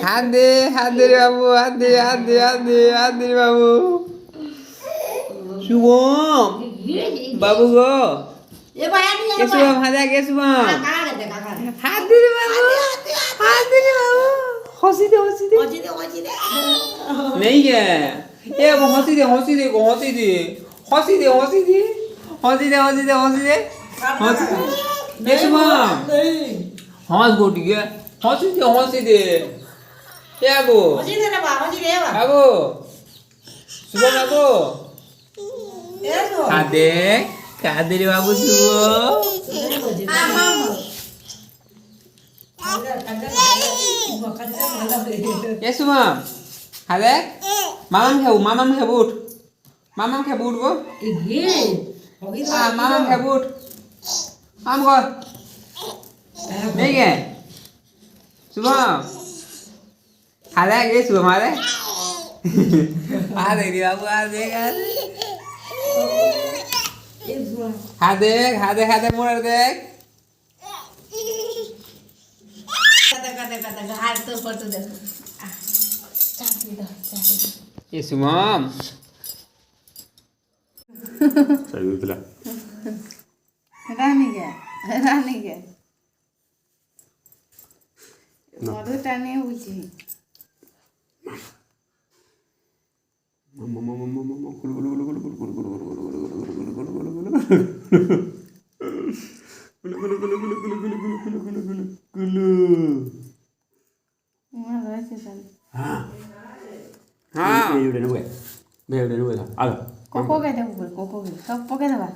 হাত দে রে বাবু, হাত দে রে বাবু। শুভম বাবু গো, কে শুভম হাত দে, কে শুভম হাত দে রে বাবু, হাত দে রে বাবু। हंसी दे नहीं है ये वो हंसी दे ये शुभम हंस गोटी के हंसी दे ये बाबू बाबू शुभम बाबू कादे रे बाबू शुभम ये शुभम हादे मामाम खाबो उठ गो मामाम खाबो उठ आम कर नहीं है शुभम हादे ये शुभम हादे हादे रे बाबू हादे मोर देख ये शुभम রানী গে মধু টানে বুঝি हाँ কোকো কে দেবো কোকো কে সব পকে দেবা